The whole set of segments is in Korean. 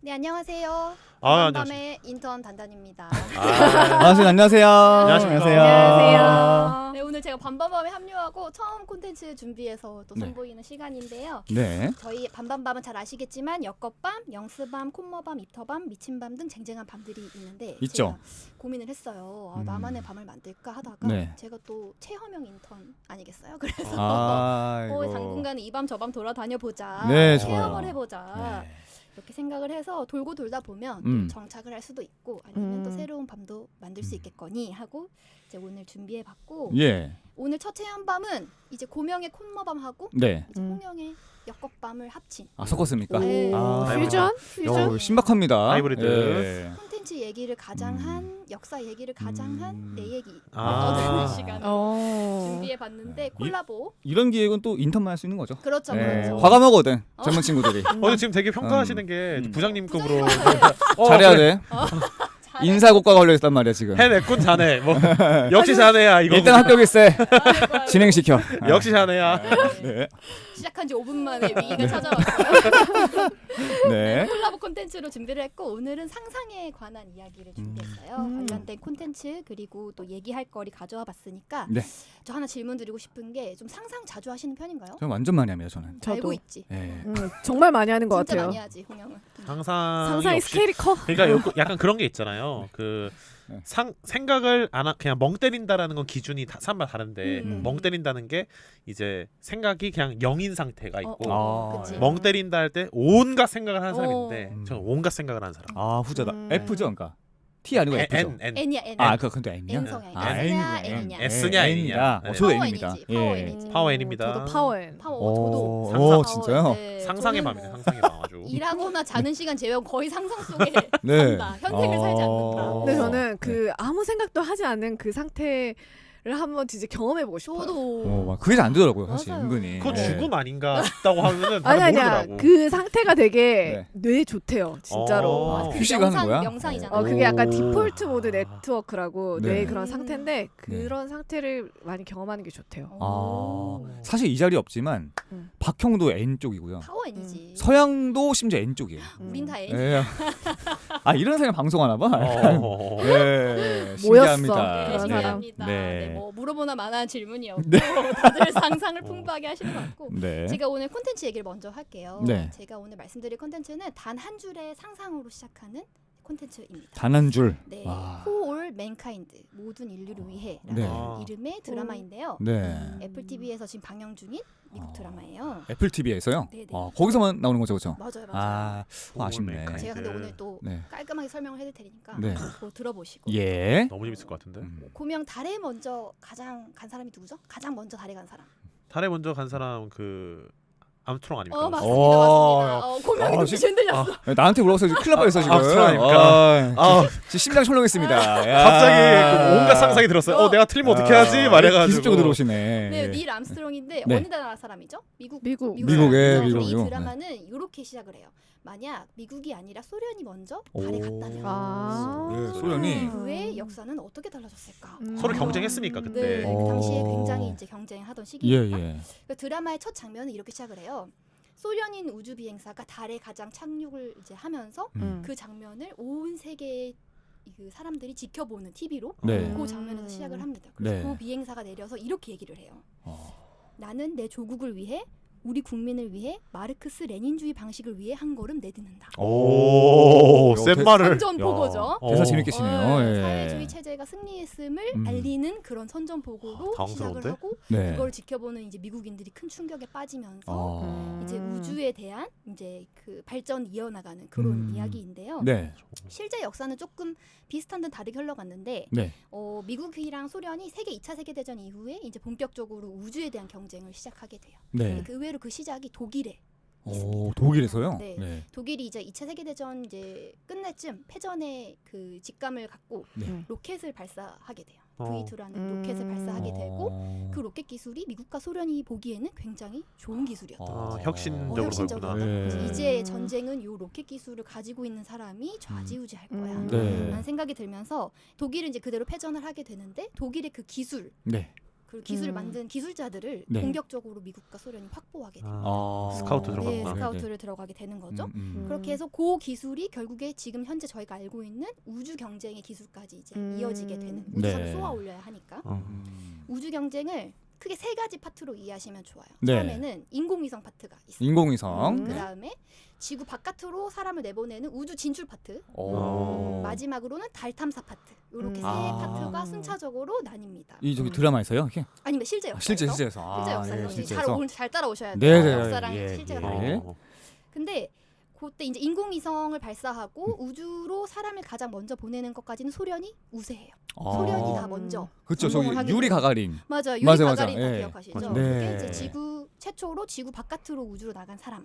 네, 안녕하세요. 아, 밤의 인턴 단단입니다. 반갑습니다. 안녕하세요. 안녕하십니까. 네, 오늘 제가 밤밤밤에 합류하고 처음 콘텐츠 준비해서 또 네. 선보이는 시간인데요. 네. 저희 밤밤밤은 잘 아시겠지만 역겁밤, 영스밤, 콧머밤, 입터밤, 미친밤 등 쟁쟁한 밤들이 있는데 있죠. 제가 고민을 했어요. 나만의 밤을 만들까 하다가 네. 제가 또 최허명 인턴 아니겠어요? 그래서 아이고. 당분간 이 밤 저 밤 돌아다녀 보자. 네, 체험을 좋아요. 해보자. 네. 이렇게 생각을 해서 돌고 돌다 보면 또 정착을 할 수도 있고 아니면 또 새로운 밤도 만들 수 있겠거니 하고 이제 오늘 준비해봤고 예. 오늘 첫 체험밤은 이제 고명의 콧머밤하고 네. 이제 홍영의 역겁밤을 합친 아, 섞었습니까? 네. 아, 퓨전? 야, 신박합니다. 하이브리드. 예. 콘텐츠 얘기를 가장 한 역사 얘기를 가장 한 내 얘기 아. 떠드는 시간을 어. 준비해봤는데 콜라보 이런 기획은 또 인턴만 할 수 있는 거죠. 그렇죠 예. 그렇죠. 과감하거든. 젊은 친구들이. 근데 지금 되게 평가하시는 게 부장님급으로 잘해야 그래. 돼. 인사고과 걸려 있단 말이야 지금. 해냈군 자네. 뭐 역시 자네야 이거. 일단 합격일세. 진행시켜. 역시 자네야. 네. 시작한 지 5분 만에 위기가 찾아왔어요. 네. 콜라보 콘텐츠로 준비를 했고 오늘은 상상에 관한 이야기를 준비했어요. 관련된 콘텐츠 그리고 또 얘기할 거리 가져와 봤으니까 네. 저 하나 질문 드리고 싶은 게 좀 상상 자주 하시는 편인가요? 저는 완전 많이 합니다 저는. 알고 저도. 있지. 예. 정말 많이 하는 것 진짜 같아요. 많이 하지 홍영은. 상상의 역시 스케일이 커. 그러니까 약간 그런 게 있잖아요. 그 네. 생각을 안 그냥 멍 때린다라는 건 기준이 사람마다 다른데 멍 때린다는 게 이제 생각이 그냥 영인 상태가 있고 아, 그치. 예. 멍 때린다 할 때 온갖 생각을 하는 사람인데 어. 저는 온갖 생각을 하는 사람. 아 후자다. 음. F죠, 그러니까. T 아니고 F죠. N. N이야 N. 아, 그근데 N이야? N 성향이야. 아, S냐, N이구나. N이냐. S냐, N이냐. N이다. 저도 파워 N입니다. N이지, 파워 예. N이지. 파워 N입니다. 저도 파워엔. 파워 저도. 상상. 진짜요? 네, 상상의 저는 밤이네. 뭐 상상의 밤 아주. 일하거나 자는 시간 제외하고 거의 상상 속에 네. 산다. 현생을 살지 않는다. 근데 네. 저는 그 아무 생각도 하지 않은 그 상태를 한번 진짜 경험해보고 싶어요. 저도 그게 잘 안 되더라고요, 사실 맞아요. 은근히. 그거 예. 죽음 아닌가 싶다고 하면은 아니 나는 아니야. 모르더라고. 그 상태가 되게 뇌에 좋대요. 진짜로. 어. 휴식하는 거야? 명상이잖아. 그게 약간 오. 디폴트 모드 네트워크라고 네. 뇌의 그런 상태인데 그런 상태를 많이 경험하는 게 좋대요. 오. 사실 이 자리 없지만 음. 박형도 N 쪽이고요. 파워 N이지. 서양도 심지어 N 쪽이에요. 우린 다 N. 예. 아 이런 사람 방송하나 봐. 어. 예. 모였어. 신기합니다. 네, 그런 사람. 신기합니다. 네. 네, 뭐 물어보나 마나한 질문이었고 다들 상상을 풍부하게 하시는 것 같고 네. 제가 오늘 콘텐츠 얘기를 먼저 할게요. 네. 제가 오늘 말씀드릴 콘텐츠는 단 한 줄의 상상으로 시작하는 콘텐츠입니다. 단 한 줄. 네, 와. Whole Mankind 모든 인류를 위해라는 네. 이름의 드라마인데요. 네. 애플 TV에서 지금 방영 중인 미국 드라마예요. 애플 TV에서요. 네네. 거기서만 나오는 거죠, 그렇죠? 맞아요, 맞아요. 아, 아쉽네. 제가 근데 오늘 또 네. 깔끔하게 설명을 해드릴 테니까 네. 뭐 들어보시고. 예. 너무 재밌을 것 같은데. 고명 달에 먼저 가장 간 사람이 누구죠? 가장 먼저 달에 간 사람. 달에 먼저 간 사람 그 암스트롱 아닙니까? 맞습니다, 어, 맞습니다. 고명이 눈빛이 지- 흔들렸어. 나한테 물어봐서 지금 큰일 날 뻔했어 지금. 아니까. 지금 심장 철렁했습니다. 야. 갑자기 그 온갖 상상이 들었어요. 내가 틀리면 어떻게 하지? 말해가지고. 기습적으로 들어오시네. 네, 닐 암스트롱인데 네. 어느 나라 사람이죠? 미국. 미국. 미국의 사람이죠. 미국이요. 이 드라마는 이렇게 시작을 해요. 만약 미국이 아니라 소련이 먼저 달에 갔다면 아. 네, 소련이. 이후의 역사는 어떻게 달라졌을까? 서로 경쟁했으니까 그때. 네, 그 당시에 굉장히 이제 경쟁하던 시기니까. 예. 그 드라마의 첫 장면은 이렇게 시작을 해요. 소련인 우주 비행사가 달에 가장 착륙을 이제 하면서 그 장면을 온 세계의 그 사람들이 지켜보는 TV로 네. 그 장면에서 시작을 합니다. 그래서 네. 그 비행사가 내려서 이렇게 얘기를 해요. 어. 나는 내 조국을 위해 우리 국민을 위해 마르크스 레닌주의 방식을 위해 한 걸음 내딛는다. 오, 센 말을. 선전 보고죠. 대사 재밌게 치네요. 예. 사회주의 체제가 승리했음을 알리는 그런 선전 보고로 당황스러운데? 시작을 하고 네. 그걸 지켜보는 이제 미국인들이 큰 충격에 빠지면서 이제 우주에 대한 이제 그 발전 이어나가는 그런 이야기인데요. 네. 실제 역사는 조금 비슷한 듯 다르게 흘러갔는데 네. 미국이랑 소련이 세계 2차 세계대전 이후에 이제 본격적으로 우주에 대한 경쟁을 시작하게 돼요. 네. 그 의외로 그 시작이 독일에 오, 독일에서요? 네. 독일이 이제 2차 세계대전 이제 끝내쯤 패전의 그 직감을 갖고 네. 로켓을 발사하게 돼요. 어. V2라는 로켓을 발사하게 되고 그 로켓 기술이 미국과 소련이 보기에는 굉장히 좋은 기술이었다. 혁신적으로 혁신적으로 가구나. 네. 이제 전쟁은 요 로켓 기술을 가지고 있는 사람이 좌지우지할 거야. 네. 라는 생각이 들면서 독일은 이제 그대로 패전을 하게 되는데 독일의 그 기술 네. 그 기술을 만든 기술자들을 네. 공격적으로 미국과 소련이 확보하게 됩니다. 스카우트 네, 들어갔구나. 스카우트를 들어가게 되는 거죠. 음. 그렇게 해서 그 기술이 결국에 지금 현재 저희가 알고 있는 우주 경쟁의 기술까지 이제 이어지게 되는 우주선을 네. 쏘아 올려야 하니까 음. 우주 경쟁을 크게 세 가지 파트로 이해하시면 좋아요. 네. 처음에는 인공위성 파트가 있어요. 인공위성. 그 다음에 지구 바깥으로 사람을 내보내는 우주 진출 파트. 오. 마지막으로는 달 탐사 파트. 이렇게 세 아. 파트가 순차적으로 나뉩니다. 이 저기 드라마에서요? 이렇게? 아니면 실제 역사에서. 실제 실제에서. 실제 역사에서. 예, 잘, 실제에서. 오늘 잘 따라오셔야 네, 돼요. 네, 역사랑 예, 실제가 예. 다르니까. 근데 그때 이제 인공위성을 발사하고 우주로 사람을 가장 먼저 보내는 것까지는 소련이 우세해요. 소련이 다 먼저. 그렇죠. 저기 성공을 하게 유리 돼요. 가가린. 맞아요. 유리 맞아, 가가린 맞아. 다 예. 기억하시죠? 맞아. 그게 네. 이제 지구 최초로 지구 바깥으로 우주로 나간 사람.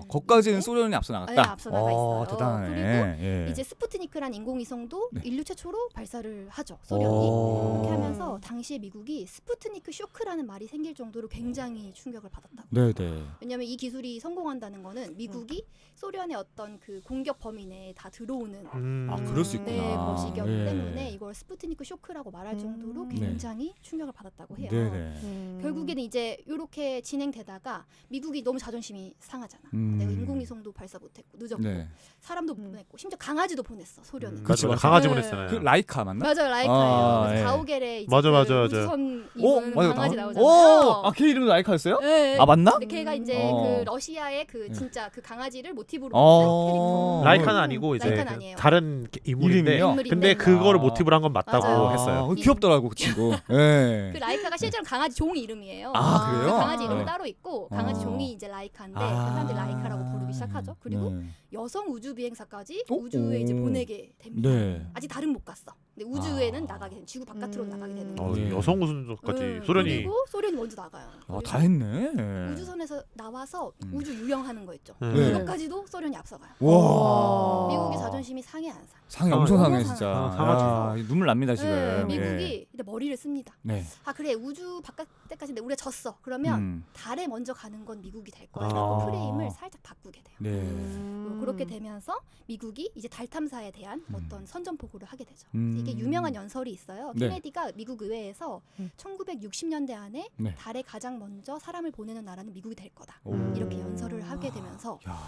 거기까지는 네. 소련이 앞서 나갔다. 네, 앞서 나가 있어요. 대단하네. 그리고 예. 이제 스푸트니크란 인공위성도 네. 인류 최초로 발사를 하죠. 소련이. 그렇게 하면서 당시에 미국이 스푸트니크 쇼크라는 말이 생길 정도로 굉장히 충격을 받았다고. 네네. 왜냐하면 이 기술이 성공한다는 거는 미국이 소련의 어떤 그 공격 범위 내에 다 들어오는 아, 그럴 수 있구나. 네, 것이기 예. 때문에 이걸 스푸트니크 쇼크라고 말할 정도로 네. 굉장히 충격을 받았다고 해요. 네네. 결국에는 이제 이렇게 진행되다가 미국이 너무 자존심이 상하잖아. 음. 내가 인공위성도 발사 못했고 늦었고 네. 사람도 보냈고 심지어 강아지도 보냈어 소련은. 그치, 맞아, 맞아. 강아지 네. 보냈잖아요. 그 라이카 맞나? 맞아요 라이카예요. 아, 그래서 예. 가오갤의 이제 맞아, 그 맞아, 맞아. 우주선 오, 입은 맞아. 강아지 오, 나오잖아요. 아, 걔 이름도 라이카였어요? 네. 아, 맞나? 근데 걔가 이제 어. 그 러시아의 그 네. 진짜 그 강아지를 모티브로 한 캐릭터. 라이카는 아니고 이제 라이카는 아니에요. 다른 인물인데 이름이요? 인물인데 근데 그거를 아. 모티브로 한 건 맞다고 맞아요. 했어요. 귀엽더라고 그 친구. 예. 그 라이카가 실제로 강아지 종 이름이에요. 아, 그래요? 그 강아지 이름은 네. 따로 있고 강아지 어. 종이 이제 라이카인데 아. 그 사람들이 라이카라고 부르기 시작하죠. 그리고 네. 여성 우주 비행사까지 오, 우주에 이제 오. 보내게 됩니다. 네. 아직 달은 못 갔어. 근데 우주에는 아. 나가게 되는 지구 바깥으로 나가게 되는 어, 거죠. 네. 여성 우선까지 소련이 그리고 소련이 먼저 나가요. 아, 그리고 다 했네. 우주선에서 나와서 음. 우주 유영하는 거 있죠. 네. 그것까지도 소련이 앞서가요. 와. 미국의 자존심이 상해 안 상. 상해 엄청 너무 상해 상해. 진짜. 상하지. 야, 눈물 납니다 지금. 네, 예. 미국이 근데 머리를 씁니다. 네. 아 그래 우주 바깥까지 우리가 졌어. 그러면 달에 먼저 가는 건 미국이 될 거야라고 아. 프레임을 살짝 바꾸게 돼요. 네. 그렇게 되면서 미국이 이제 달 탐사에 대한 어떤 선전포고를 하게 되죠. 음. 이게 유명한 연설이 있어요. 네. 케네디가 미국 의회에서 1960년대 안에 네. 달에 가장 먼저 사람을 보내는 나라는 미국이 될 거다. 오. 이렇게 연설을 하게 되면서 야.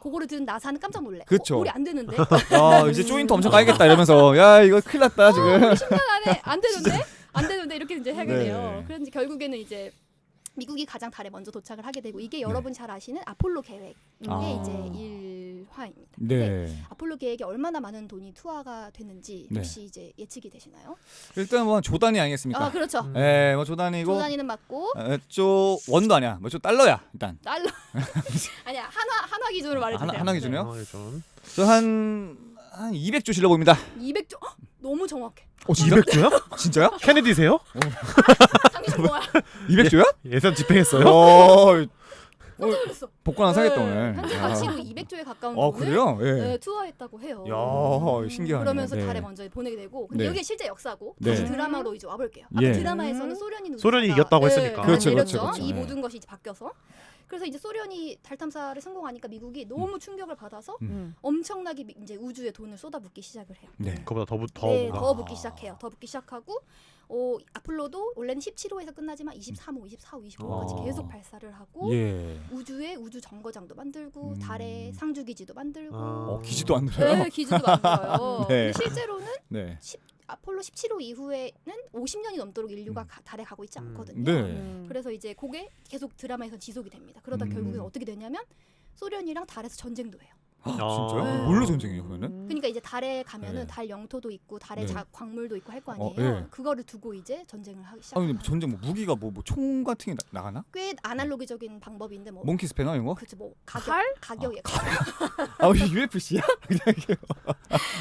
그거를 들은 나사는 깜짝 놀래. 그쵸. 우리 안 되는데? 야, 이제 조인트 엄청 까야겠다 이러면서 야, 이거 큰일 났다 지금. 10년 안에 안 되는데? 안 되는데 이렇게 이제 하게 네. 돼요. 그래서 이제 결국에는 이제 미국이 가장 달에 먼저 도착을 하게 되고 이게 여러분 잘 아시는 아폴로 계획의 아. 이제 일화입니다. 근데 네. 아폴로 계획에 얼마나 많은 돈이 투하가 됐는지 네. 혹시 이제 예측이 되시나요? 일단 뭐 조단이 아니겠습니까? 아 그렇죠. 예, 뭐 조단이고. 조단위는 맞고 저 원도 아니야. 뭐 저 달러야 일단. 달러 아니야 한화 기준으로 말해주세요. 하나 기준이요? 좀. 저한 200조 실려 봅니다. 200조 너무 정확해. 200조야? 진짜요? 케네디세요? 당신 뭐야? 200조야? 예산 집행했어요? 깜짝 놀랐어. 복권 하나 사겠다 오늘. 현재 야. 가치로 200조에 가까운 아 돈을 그래요? 예. 네, 투하했다고 해요. 야, 신기하네. 그러면서 네. 달에 먼저 보내게 되고 근데 네. 여기 실제 역사고 네. 다시 드라마로 이제 와볼게요. 예. 아까 드라마에서는 소련이 소련이 이겼다고 했으니까. 그렇죠, 내렸죠. 그렇죠, 그렇죠. 이 네. 모든 것이 이제 바뀌어서 그래서 이제 소련이 달 탐사를 성공하니까 미국이 너무 충격을 받아서 엄청나게 이제 우주에 돈을 쏟아붓기 시작을 해요. 네. 그보다 더 네, 뭔가. 더 붓기 시작해요. 더 붓기 시작하고 아폴로도 원래는 17호에서 끝나지만 23호, 24호, 25호까지 아. 계속 발사를 하고 예. 우주에 우주 정거장도 만들고 달에 상주 기지도 만들고 기지도 안 들어요? 네, 기지도 만들어요. 네. 근데 실제로는 네. 아폴로 17호 이후에는 50년이 넘도록 인류가 달에 가고 있지 않거든요. 네. 그래서 이제 그게 계속 드라마에서 지속이 됩니다. 그러다 결국에 어떻게 되냐면 소련이랑 달에서 전쟁도 해요. 진짜요? 네. 뭘로 전쟁해요 그러면은? 그러니까 이제 달에 가면은 네. 달 영토도 있고 달에 네. 광물도 있고 할 거 아니에요. 네. 그거를 두고 이제 전쟁을 하기 아 시작해요. 근데 전쟁 뭐 무기가 뭐 총 같은 게 나가나? 꽤 아날로그적인 방법인데 뭐 몽키 스패너 이런 거? 그치 뭐 칼? 가격에 아 우리 UFC야?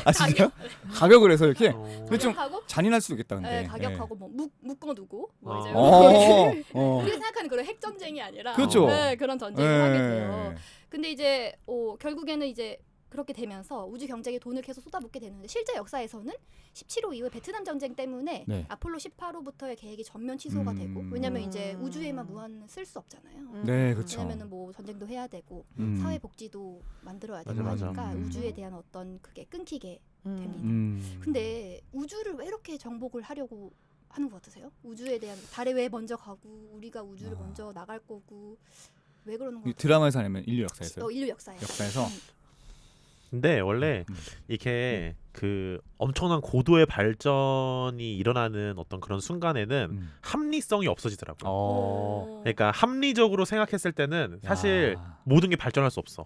아 진짜? 가격을 해서 이렇게? 근데 좀 가격하고 잔인할 수도 있겠다 근데. 네, 가격하고 뭐 묶어두고 뭐 이제 어. 우리가 생각하는 그런 핵 전쟁이 아니라 그렇죠. 네, 그런 전쟁을 네. 하게 돼요. 근데 이제 결국에는 이제 그렇게 되면서 우주 경쟁에 돈을 계속 쏟아붓게 되는데 실제 역사에서는 17호 이후에 베트남 전쟁 때문에 네. 아폴로 18호부터의 계획이 전면 취소가 되고 왜냐면 이제 우주에만 무한 쓸 수 없잖아요. 네, 그렇죠. 왜냐면은 뭐 전쟁도 해야 되고 사회 복지도 만들어야 되고 맞아, 하니까 맞아. 우주에 대한 어떤 그게 끊기게 됩니다. 음. 근데 우주를 왜 이렇게 정복을 하려고 하는 것 같으세요? 우주에 대한 달에 왜 먼저 가고 우리가 우주를 먼저 나갈 거고 왜 그러는 이 거예요? 드라마에서 아니면 인류 역사에서요? 인류 역사에. 역사에서 근데 원래 이게 그 엄청난 고도의 발전이 일어나는 어떤 그런 순간에는 합리성이 없어지더라고요. 그러니까 합리적으로 생각했을 때는 사실 모든 게 발전할 수 없어.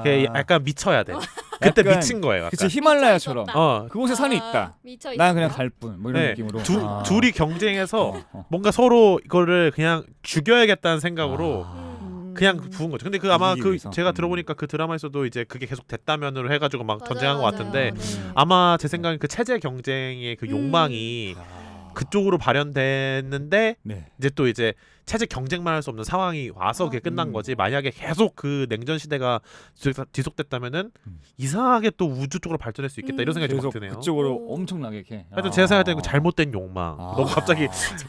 그게 약간 미쳐야 돼. 그때 약간 미친 거예요. 약간. 그치 히말라야처럼 어, 그곳에 산이 있다. 미쳐 난 그냥 갈 뿐. 뭐 이런 네. 느낌으로. 둘이 경쟁해서 뭔가 서로 이거를 그냥 죽여야겠다는 생각으로 그냥 부은 거죠. 근데 그 아마 이기기 그 위해서. 제가 들어보니까 그 드라마에서도 이제 그게 계속 대따면으로 해가지고 막 맞아요, 전쟁한 것 맞아요. 같은데 네. 아마 제 생각엔 그 체제 경쟁의 그 욕망이 그쪽으로 발현됐는데 네. 이제 또 이제 체제 경쟁만 할 수 없는 상황이 와서 그게 끝난 거지. 만약에 계속 그 냉전 시대가 지속됐다면은 이상하게 또 우주 쪽으로 발전할 수 있겠다 이런 생각이 좀 계속 드네요. 그쪽으로 오. 엄청나게 이렇게. 하여튼 제가 생각할 때는 잘못된 욕망. 너무 갑자기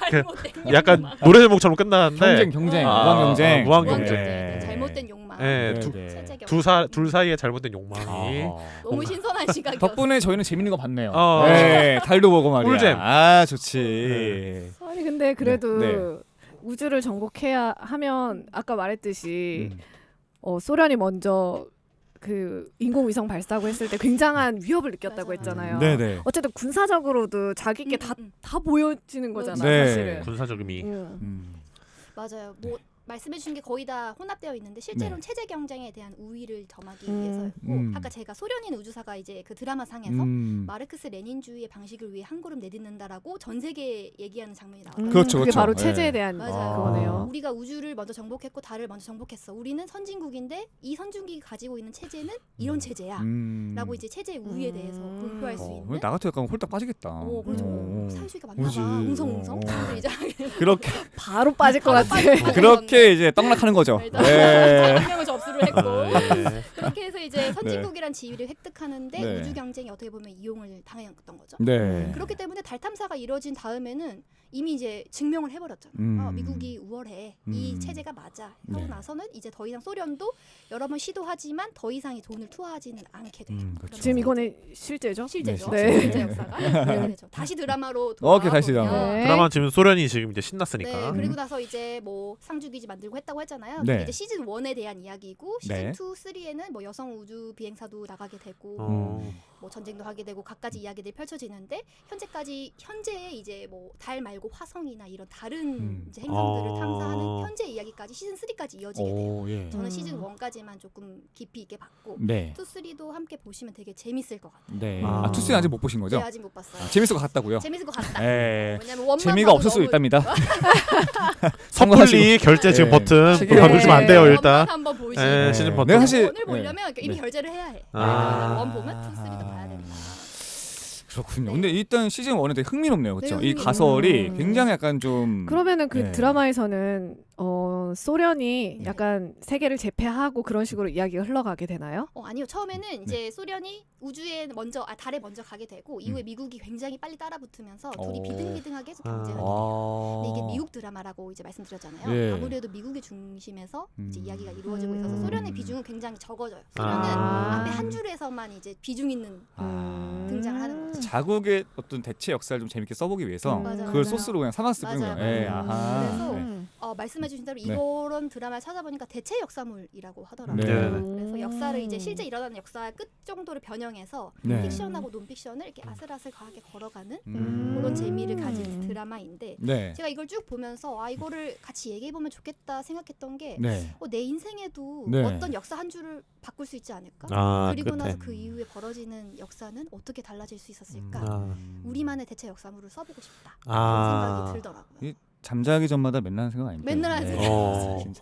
잘못된 약간 노래 제목처럼 끝나는데 경쟁, 아, 무한 경쟁. 무한 무한 경쟁. 경쟁. 잘못된 욕망. 예, 네, 두- 네. 체제 둘 사이의 잘못된 욕망이 너무 신선한 시각이었어. 덕분에 저희는 재밌는 거 봤네요. 어. 네, 달도 보고 말이야. 꿀잼. 아 좋지. 아니 근데 그래도 네. 우주를 정복해야 하면 아까 말했듯이 음. 소련이 먼저 그 인공위성 발사하고 했을 때 굉장한 위협을 느꼈다고 맞아요. 했잖아요. 네네. 어쨌든 군사적으로도 자기께 다 보여지는 거잖아요. 네. 사실은. 군사적 의미. 맞아요. 뭐 말씀해 주신 게 거의 다 혼합되어 있는데 실제로는 체제 경쟁에 대한 우위를 점하기 위해서였고 아까 제가 소련인 우주사가 이제 그 드라마 상에서 마르크스 레닌주의의 방식을 위해 한 걸음 내딛는다라고 전 세계에 얘기하는 장면이 나왔거든요. 그렇죠, 그게 그렇죠. 바로 네. 체제에 대한 맞아요. 그거네요. 우리가 우주를 먼저 정복했고 달을 먼저 정복했어. 우리는 선진국인데 이 선진국이 가지고 있는 체제는 이런 체제야. 라고 이제 체제의 우위에 대해서 공표할 수 있는. 나 같아 약간 홀딱 빠지겠다. 그렇죠. 사회주의가 맞나 그렇지. 봐. 웅성웅성. 이제 그렇게 바로 빠질 것 같아. 그렇게 이제 떡락하는 거죠. 일단 네. 혁명을 접수를 했고 예. 그렇게 해서 이제 선진국이란 지위를 획득하는데 네. 우주 경쟁이 어떻게 보면 이용을 당했던 거죠. 네. 그렇기 때문에 달 탐사가 이뤄진 다음에는 이미 이제 증명을 해버렸잖아요. 미국이 우월해. 이 체제가 맞아. 하고 네. 나서는 이제 더 이상 소련도 여러 번 시도하지만 더 이상의 돈을 투하하지는 않게 돼요. 그렇죠. 지금 이거는 실제죠? 실제죠. 네. 실제 역사가 그렇게 되죠. 다시 드라마로 오케이, 다시 돌아와보면 드라마. 네. 드라마 지금 소련이 지금 이제 신났으니까. 네, 그리고 나서 이제 뭐 상주기지 만들고 했다고 했잖아요. 네. 그게 이제 시즌 1에 대한 이야기고 시즌 네. 2, 3에는 뭐 여성 우주 비행사도 나가게 되고 뭐 전쟁도 하게 되고 각가지 이야기들이 펼쳐지는데 현재의 이제 뭐 달 말고 화성이나 이런 다른 이제 행성들을 탐사하는 현재 이야기까지 시즌 3까지 이어지게 돼요. 예. 저는 시즌 1까지만 조금 깊이 있게 봤고 네. 2, 3도 함께 보시면 되게 재밌을 것 같아요. 네. 아. 아, 투스는 아직 못 보신 거죠? 네, 아직 못 봤어요. 재밌을 것 같다고요? 재밌을 것 같다. 네. 왜냐면 원만 재미가 봐도 없을 수 너무 있답니다. 섭불리 결제 지금 네. 버튼 책에- 또 누르시면 안 돼요 원만 일단. 한번 보시고 네, 시즌 버튼. 내가 사실 원을 보려면 이미 네. 결제를 해야 해. 아. 원 보면 2, 3도 봐야 되니까. 그렇군요. 네. 근데 일단 시즌 1은 되게 흥미롭네요. 그렇죠? 네, 이 가설이 흥미롭네요. 굉장히 약간 좀 그러면은 그 네. 드라마에서는 소련이 네. 약간 세계를 제패하고 그런 식으로 이야기가 흘러가게 되나요? 아니요. 처음에는 이제 소련이 우주에 먼저 달에 먼저 가게 되고 이후에 미국이 굉장히 빨리 따라붙으면서 둘이 비등비등하게 계속 경쟁을 하게 돼요. 근데 이게 미국 드라마라고 이제 말씀드렸잖아요. 예. 아무래도 미국의 중심에서 이제 이야기가 이루어지고 있어서 소련의 비중은 굉장히 적어져요. 소련은 아. 앞에 한 줄에서만 이제 비중 있는 등장을 하는 거죠. 자국의 어떤 대체 역사를 좀 재밌게 써보기 위해서 맞아요. 그걸 맞아요. 소스로 그냥 삼아 쓰는 거예요. 맞아요. 예, 아하. 그래서 네. 말씀해주신 대로 네. 이런 드라마를 찾아보니까 대체 역사물이라고 하더라고요. 네. 그래서 역사를 이제 실제 일어나는 역사의 끝 정도를 변형해서 네. 픽션하고 논픽션을 이렇게 아슬아슬 과하게 걸어가는 음. 그런 재미를 가진 드라마인데 네. 제가 이걸 쭉 보면서 이거를 같이 얘기해 보면 좋겠다 생각했던 게 네. 내 인생에도 네. 어떤 역사 한 줄을 바꿀 수 있지 않을까? 아, 그리고 끝에. 나서 그 이후에 벌어지는 역사는 어떻게 달라질 수 있었을까? 아. 우리만의 대체 역사물을 써보고 싶다. 아. 그런 생각이 들더라고요. 잠자기 전마다 맨날 하는 생각 아닙니까? 맨날 하는 네. 생각. 어. 진짜.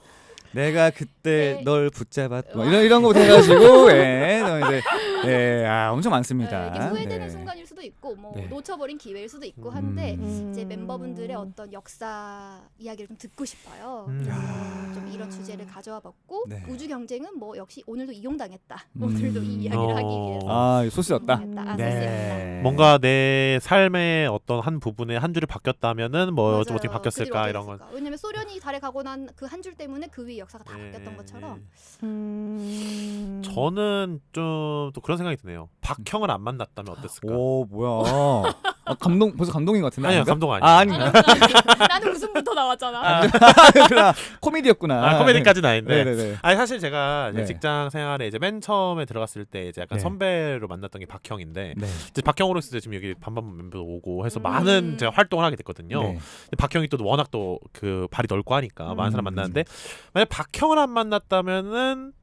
내가 그때 네. 널 붙잡았 뭐 이런 거부터 해가지고 예, 이제 엄청 많습니다. 이게 후회되는 네. 순간일 수도 있고 뭐 네. 놓쳐버린 기회일 수도 있고 한데 음. 이제 멤버분들의 어떤 역사 이야기를 좀 듣고 싶어요. 음. 그래서 좀 이런 주제를 가져와 봤고 네. 우주 경쟁은 뭐 역시 오늘도 이용당했다. 음. 오늘도 이 이야기를 하기 위해서 아 소스였다. 이용당했다. 네. 뭔가 내 삶의 어떤 한 부분에 한 줄이 바뀌었다면은 뭐 어떻게 맞아요. 바뀌었을까 그들이 이런 건. 어떻게 왜냐면 소련이 달에 가고 난 그 한 줄 때문에 그 위에 역사가 다 바뀌었던 것처럼 저는 좀 또 그런 생각이 드네요. 박형을 안 만났다면 어땠을까? 오 뭐야? 벌써 감동인 것 같은데. 아니요, 아닌가? 감동 아니에요. 아, 아닌가? 나는 웃음부터 나왔잖아. 그러나 코미디였구나. 코미디까지는 아닌데. 네네네. 아니 사실 제가 이제 네. 직장 생활에 이제 맨 처음에 들어갔을 때 이제 약간 네. 선배로 만났던 게 박형인데 네. 이제 박형으로 있을 때 지금 여기 반반 멤버도 오고 해서 많은 제가 활동을 하게 됐거든요. 네. 근데 박형이 또 워낙 또 그 발이 넓고 하니까 많은 사람 만나는데 음. 만약 박형을 안 만났다면은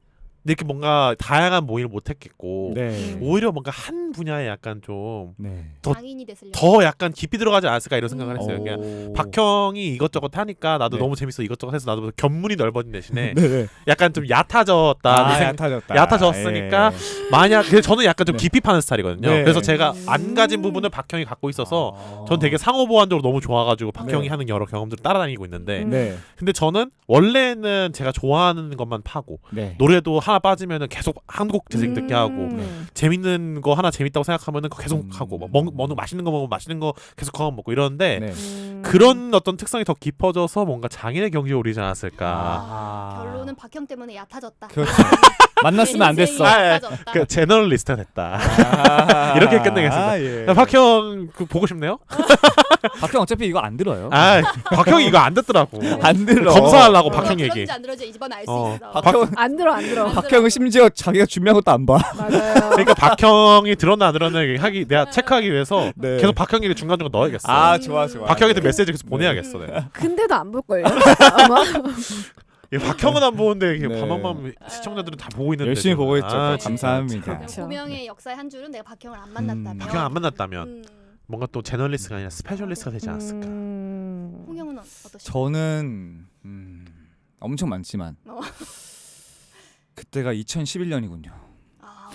이렇게 뭔가 다양한 모임을 못 했겠고 네. 오히려 뭔가 한 분야에 약간 좀 네. 더- 장인이 됐으려고. 더 약간 깊이 들어가지 않았을까 이런 생각을 했어요. 그냥 오. 박형이 이것저것 하니까 나도 네. 너무 재밌어 이것저것 해서 나도 견문이 넓어진 대신에 네네. 약간 좀 얕아졌다. 얕아졌다. 얕아졌으니까 예. 만약 그래서 저는 약간 좀 네. 깊이 파는 스타일이거든요. 네. 그래서 제가 안 가진 부분을 박형이 갖고 있어서 전 되게 상호 보완적으로 너무 좋아가지고 박형이 네. 하는 여러 경험들을 따라다니고 있는데 네. 근데 저는 원래는 제가 좋아하는 것만 파고 네. 노래도 하나 빠지면은 계속 한 곡 재생 듣게 하고 음. 재밌는 거 하나 재밌다고 생각하면은 계속 음. 하고 막 먹는 맛있는 거 먹으면 맛있는 거 계속 먹고 이러는데 네. 그런 어떤 특성이 더 깊어져서 뭔가 장인의 경지에 오르지 않았을까. 아. 결론은 박형 때문에 얕아졌다. 그렇죠. 만났으면 안 됐어. 인생이 얕아졌다. 그 제너럴리스트가 됐다. 아. 이렇게 끝내겠습니다. 아, 예. 박형 그 보고 싶네요. 박형 어차피 이거 안 들어요. 아 박형이 이거 안 듣더라고. 안 들어. 검사하려고 뭐가 박형 얘기. 들었는지 안 들었는지 이번 알 수 어. 있어. 박형 안 들어 안 들어. 박형은 심지어 자기가 준비한 것도 안 봐. 맞아요. 그러니까 박형이 들었나 안 들었나 하기 내가 체크하기 위해서 네. 계속 박형 얘기 중간중간 넣어야겠어. 아, 좋아 좋아. 박형한테 네. 메시지 계속 보내야겠어 내가. 근데도 안 볼걸요? 아마. 이 박형은 안 보는데 이게 네. 밤밤밤 시청자들은 다 보고 있는데 열심히 지금. 보고 있죠. 아, 또 감사합니다. 진짜. 그렇죠. 고명의 역사의 한 줄은 내가 박형을 안 만났다면. 박형 안 만났다면 음, 뭔가 또 제너리스트가 아니라 스페셜리스트가 되지 않았을까. 홍영은 어떠신가요? 저는 엄청 많지만 어. 그때가 2011년이군요. 아,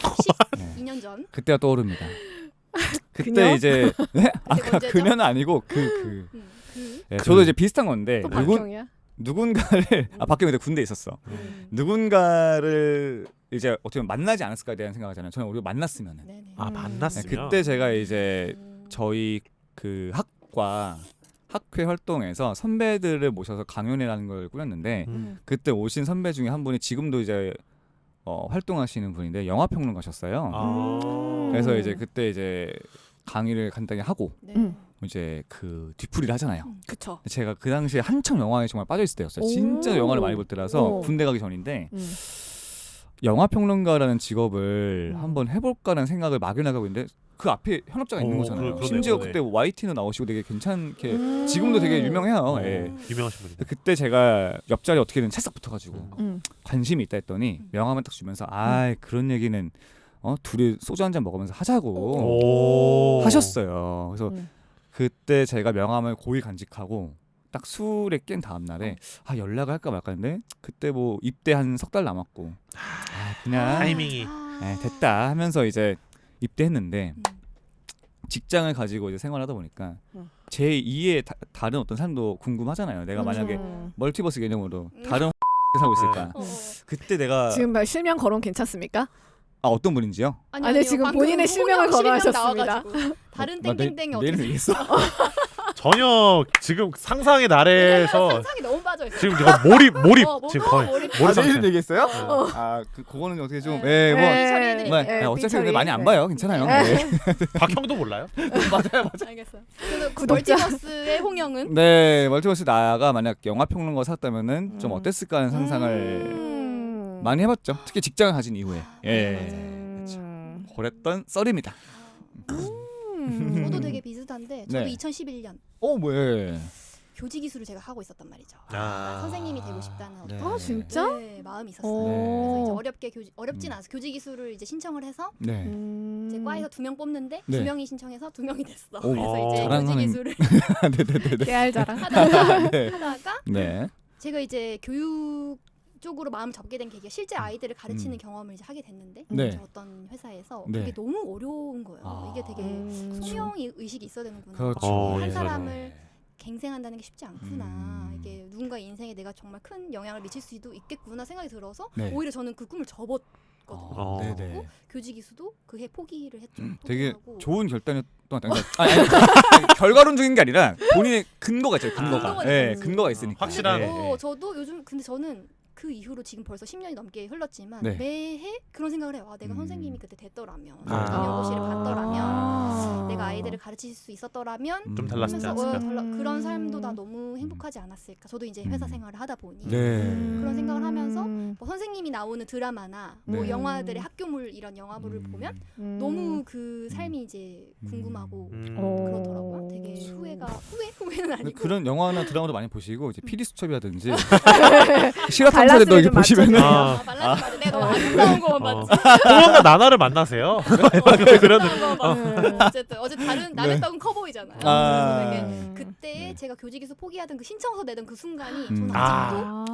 네. 12년 전. 그때가 떠오릅니다. 그때 그녀? 이제 네? 아까 언제죠? 그녀는 아니고 저도 이제 비슷한 건데 또 박형이야? 누군가를 박형이 그때 군대에 있었어. 누군가를 이제 어떻게 보면 만나지 않았을까에 대한 생각하잖아요. 저는 우리가 만났으면은. 네네. 아 만났으면 그때 제가 이제 저희 그 학회 활동에서 선배들을 모셔서 강연회라는 걸 꾸렸는데 그때 오신 선배 중에 한 분이 지금도 이제 활동하시는 분인데 영화 평론가셨어요. 아. 그래서 이제 그때 이제 강의를 간단히 하고 네. 이제 그 뒤풀이를 하잖아요. 그쵸. 제가 그 당시에 한창 영화에 정말 빠져 있을 때였어요. 진짜 영화를 많이 볼 때라서 오. 군대 가기 전인데 영화 평론가라는 직업을 한번 해볼까라는 생각을 막연하게 하고 있는데 그 앞에 현업자가 있는 거잖아요. 그러네요. 심지어 네. 그때 YT는 나오시고 되게 괜찮게 지금도 되게 유명해요. 예. 유명하신 분인데. 그때 제가 옆자리 어떻게든 찰싹 붙어가지고 음. 관심이 있다 했더니 명함을 딱 주면서 아 그런 얘기는 둘이 소주 한 잔 먹으면서 하자고 오. 하셨어요. 그래서 음. 그때 제가 명함을 고이 간직하고 딱 술에 깬 다음 날에 연락을 할까 말까 했는데 그때 뭐 입대 한 석 달 남았고 그냥 타이밍이. 됐다 하면서 이제 입대했는데 음. 직장을 가지고 이제 생활하다 보니까 제 2의 다른 어떤 삶도 궁금하잖아요. 내가 만약에 멀티버스 개념으로 다른 살고 있을까? 그때 내가 지금 말 실명 거론 괜찮습니까? 어떤 분인지요? 아니, 지금 본인의 실명을 거론하셨습니다. 다른 나 땡땡땡이 내일은 어떻게 얘기했어? 전혀 지금 상상의 나래에서 상상이 너무 빠져 있어. 지금 제가 몰입 지금 거의 몰입. 몰입 상태. 얘기했어요? 어. 그거는 어떻게 좀 네. 뭐 처리해드릴게요. 네, 어차피 삐처리. 근데 많이 안 봐요. 괜찮아요. 박형도 몰라요? 알겠어. 그래서 구독자. 멀티버스의 홍영은 네, 멀티버스 나가 만약 영화 평론가 샀다면은 좀 어땠을까 하는 상상을 많이 해봤죠. 특히 직장을 가진 이후에. 그렇죠. 그랬던 썰입니다. 저도 되게 비슷한데 저도 네. 2011년 뭐해? 교직 기술을 제가 하고 있었단 말이죠. 아. 선생님이 되고 싶다는 네. 어떤 진짜? 네, 마음이 있었어요. 오. 그래서 이제 어렵진 않아서 교직 기술을 이제 신청을 해서 네. 이제 과에서 2명 뽑는데 네. 2명이 신청해서 2명이 됐어. 오, 그래서 이제 자랑하는- 교직 기술을 네네네. 깨알 자랑. 하다가 네. 네. 제가 이제 교육 쪽으로 마음 접게 된 계기가 실제 아이들을 가르치는 경험을 이제 하게 됐는데 네. 이제 어떤 회사에서 네. 그게 너무 어려운 거예요. 이게 되게 소형 의식이 있어야 되는구나. 그렇죠. 한 예. 사람을 갱생한다는 게 쉽지 않구나. 음. 이게 누군가의 인생에 내가 정말 큰 영향을 미칠 수도 있겠구나 생각이 들어서 네. 오히려 저는 그 꿈을 접었거든요. 네네. 그리고 교직 기수도 그해 포기를 했죠. 되게 포기하고. 좋은 결단이었던 것 같아요. 아니, 결과론적인 게 아니라 본인의 근거가 있죠. 근거가. 근거가 네, 있죠. 근거가 있으니까. 확실한. 네. 저도 요즘 근데 저는 그 이후로 지금 벌써 10년이 넘게 흘렀지만 네. 매해 그런 생각을 해요. 내가 선생님이 그때 됐더라면 아. 임용고시를 봤더라면 내가 아이들을 가르칠 수 있었더라면 좀 달랐지 하면서 않을까? 그런 삶도 다 너무 행복하지 않았을까. 저도 이제 회사 생활을 하다 보니 네. 그런 생각을 하면서 뭐 선생님이 나오는 드라마나 뭐 네. 영화들의 학교물 이런 영화물을 보면 너무 그 삶이 이제 궁금하고 그렇더라고요. 되게 후회는 아니고 그런 영화나 드라마도 많이 보시고 이제 PD 수첩이라든지 실화탐사들도 이렇게 보시면은 발라드 말이 내가 너무 아름다운 거만 봤지. 공원과 나나를 만나세요. 그런 어쨌든 어제 다른 남의 떡은 커 보이잖아요. 그래서 되게 그때 제가 교직에서 포기하던 그 신청서 내던 그 순간이 저는 아직도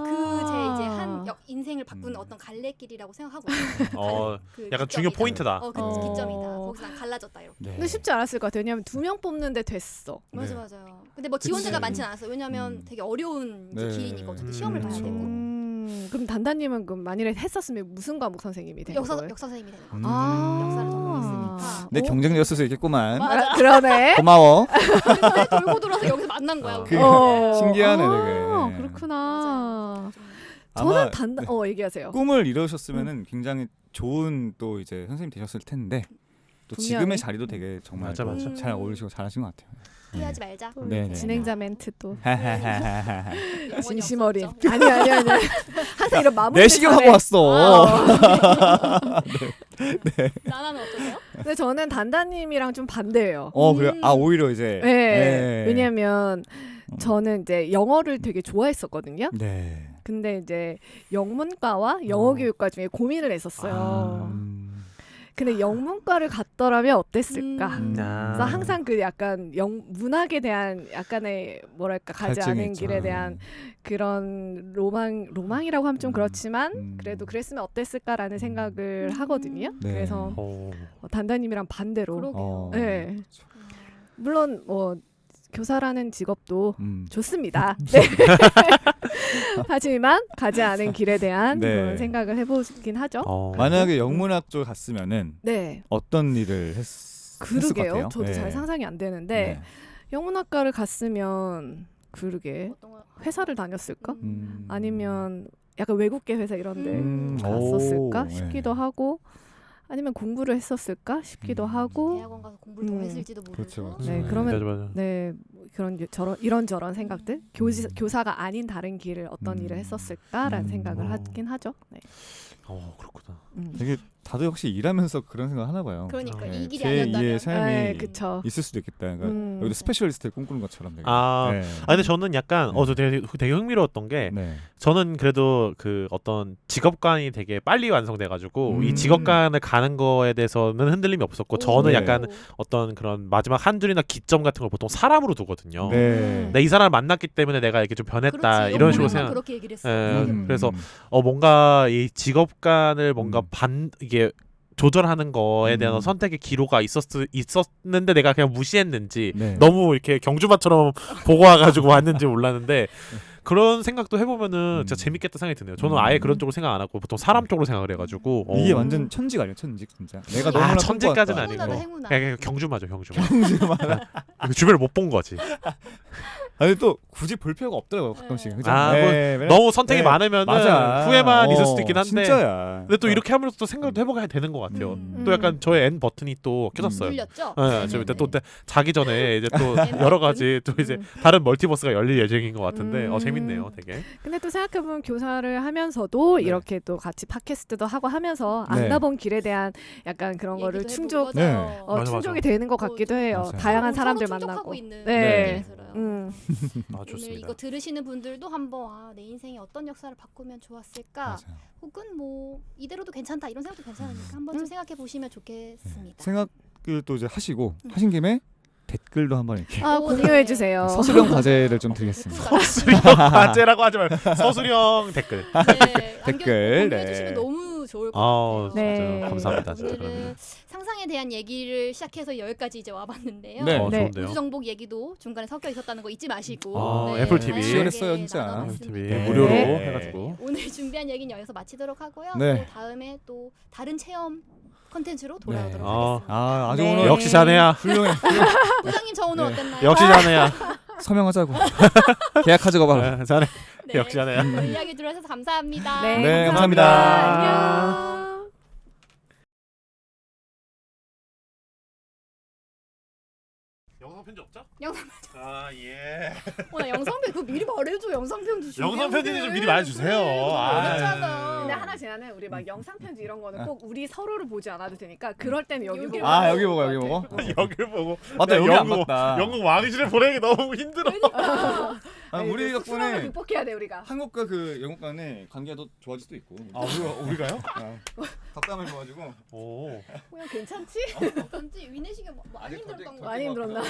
그 제 이제 한 인생을 바꾸는 어떤 갈래길이라고 생각하고 있어요. 약간 중요 포인트다. 그 기점이다. 거기서 난 갈라졌다 이렇게. 네. 근데 쉽지 않았을 것 같아요. 왜냐하면 2명 뽑는데 됐어. 맞아 맞아요. 근데 뭐 지원자가 많지는 않았어요. 왜냐하면 되게 어려운 이제 길이니까 어쨌든 시험을 봐야 되고. 그럼 단단님은 그럼 만일에 했었으면 무슨 과목 선생님이 되는 거예요? 역사 선생님이 되는 거죠. 아. 역사를 전공했으니까. 내 경쟁자였을 수 있겠구만. 맞아. 그러네. 고마워. 그래서 돌고 돌아서 여기서 만난 거야. 우리. 신기하네 아, 되게. 그렇구나. 맞아요. 아마 저는 얘기하세요. 꿈을 이루셨으면은 굉장히 좋은 또 이제 선생님 되셨을 텐데 또 분명히. 지금의 자리도 되게 정말 맞아, 맞아. 잘 어울리시고 잘하신 것 같아요. 후회하지 말자. 네, 네. 진행자 멘트 또 영혼이 진심 어린. 없었죠. 아니. 항상 이런 마무리. 내시경하고 왔어. 나나는 어떠세요? 근데 저는 단단님이랑 좀 반대예요. 그래요. 아 오히려 이제. 네. 왜냐면 저는 이제 영어를 되게 좋아했었거든요. 네. 근데 이제 영문과와 영어교육과 중에 고민을 했었어요. 근데 영문과를 갔더라면 어땠을까? 그래서 항상 그 약간 문학에 대한 약간의 뭐랄까 가지 갈증이 않은 있죠. 길에 대한 그런 로망이라고 하면 좀 그렇지만 그래도 그랬으면 어땠을까라는 생각을 하거든요. 네. 그래서 단단님이랑 반대로. 그러게요. 네. 물론 뭐 교사라는 직업도 좋습니다. 음. 네. 하지만 가지 않은 길에 대한 네. 그런 생각을 해보긴 하죠. 만약에 영문학 쪽 갔으면은 네. 어떤 일을 했을 것 그러게요. 같아요? 저도 네. 잘 상상이 안 되는데 네. 영문학과를 갔으면 그러게 어떤 거? 회사를 다녔을까? 음. 아니면 약간 외국계 회사 이런데 갔었을까 오, 싶기도 네. 하고 아니면 공부를 했었을까 싶기도 하고 대학원 가서 공부를 더 했을지도 모르고. 그렇죠. 네, 그러면 맞아. 네 그런 이런저런 생각들 교사가 아닌 다른 길을 어떤 일을 했었을까라는 생각을 하긴 하죠. 네. 그렇구나. 되게 다들 역시 일하면서 그런 생각 하나 봐요. 그러니까 이 길이 제2의 아니었다면. 삶이 네, 그쵸. 있을 수도 있겠다. 그러니까 여기도 스페셜리스트를 꿈꾸는 것처럼 되게. 아, 네. 근데 저는 약간 네. 저 되게 흥미로웠던 게 네. 저는 그래도 그 어떤 직업관이 되게 빨리 완성돼가지고 이 음. 직업관을 가는 거에 대해서는 흔들림이 없었고 저는 네. 약간 어떤 그런 마지막 한 줄이나 기점 같은 걸 보통 사람으로 두거든요. 네. 내 이 사람을 만났기 때문에 내가 이렇게 좀 변했다 그렇지. 이런 식으로 영문학만 생각. 그렇게 얘기를 했어. 그래서 뭔가 이 직업관을 뭔가 이게 조절하는 거에 대한 선택의 기로가 있었는데 내가 그냥 무시했는지 네. 너무 이렇게 경주마처럼 보고 와가지고 왔는지 몰랐는데 그런 생각도 해보면은 진짜 재밌겠다 생각이 드네요. 저는 아예 그런 쪽으로 생각 안 하고 보통 사람 쪽으로 생각을 해가지고 이게 완전 천직 아니야 천직 진짜. 내가 너무나 천직까지는 꿈꿔왔다. 아니고 행운아. 그냥 경주마죠 경주마. 주변을 못 본 거지. 아니 또 굳이 볼 필요가 없더라고 가끔씩. 그죠? 너무 선택이 많으면 맞아. 후회만 있을 수도 있긴 한데. 진짜야. 근데 또 이렇게 하면서 또 생각도 해보게 되는 것 같아요. 또 약간 저의 N 버튼이 또 켜졌어요. 눌렸죠? 저 이때 또 자기 전에 이제 또 N 여러 버튼? 가지 또 이제 다른 멀티버스가 열릴 예정인 것 같은데 재밌네요, 되게. 근데 또 생각해보면 교사를 하면서도 이렇게 또 같이 팟캐스트도 하고 하면서 네. 안 가본 길에 대한 약간 그런 거를 얘기도 충족 해보고, 네. 맞아요. 맞아, 충족이 맞아. 되는 것 같기도 해요. 맞아요. 다양한 서로 사람들 충족하고 만나고. 있는 네. 느낌이 들어요. 아, 오늘 좋습니다. 이거 들으시는 분들도 한번 내 인생에 어떤 역사를 바꾸면 좋았을까? 맞아요. 혹은 뭐 이대로도 괜찮다 이런 생각도 괜찮으니까 한번 좀 생각해 보시면 좋겠습니다. 생각을 또 이제 하시고 하신 김에 댓글도 한번 이렇게 아, 공유해 주세요. 서술형 과제를 좀 드리겠습니다. 서술형 과제라고 하지 말고 서술형 댓글. 네, 댓글, 공유해 네. 주시면 너무 좋을 것 아, 같아요. 네. 맞아요. 감사합니다. 진짜 오늘은 그러면. 상상에 대한 얘기를 시작해서 여기까지 이제 와봤는데요. 네. 네. 좋은데요. 우주 정복 얘기도 중간에 섞여 있었다는 거 잊지 마시고 아, 애플 TV. 치열했어요, 진짜. 나눠봤습니다. TV 네. 무료로 네. 해가지고. 오늘 준비한 얘기는 여기서 마치도록 하고요. 네. 또 다음에 또 다른 체험 컨텐츠로 돌아오도록 네. 하겠습니다. 아 아주 네. 오늘 역시 자네야. 훌륭해. 부장님 저 오늘 네. 어땠나요? 역시 자네야. 서명하자고. 계약하자고 바로. 자네. 네. 역시 자네야. 이야기 들어주셔서 감사합니다. 네, 감사합니다. 안녕. 영상 편지 없죠? 영상 아 예. 나 영상 편지 그거 미리 말해줘. 영상 편지 준비해. 영상 편지는 좀 미리 말해주세요. 그렇잖아. 근데 하나 제안은 우리 막 영상 편지 이런 거는 꼭 우리 서로를 보지 않아도 되니까 그럴 때는 여기 보고. 아 여기 보고 여기 보고. 여기를 보고. 맞다 여기 안 봤다. 영국 왕실에 보내기 너무 힘들어. 아, 우리 수능을 덕분에 극복해야 돼 우리가. 한국과 그 영국 간의 관계가 더 좋아질 수도 있고. 아 우리가요? 덕담을 줘가지고. 오. 그냥 괜찮지? 편지 위내시경 많이 아직 힘들었던 거. 많이 힘들었나?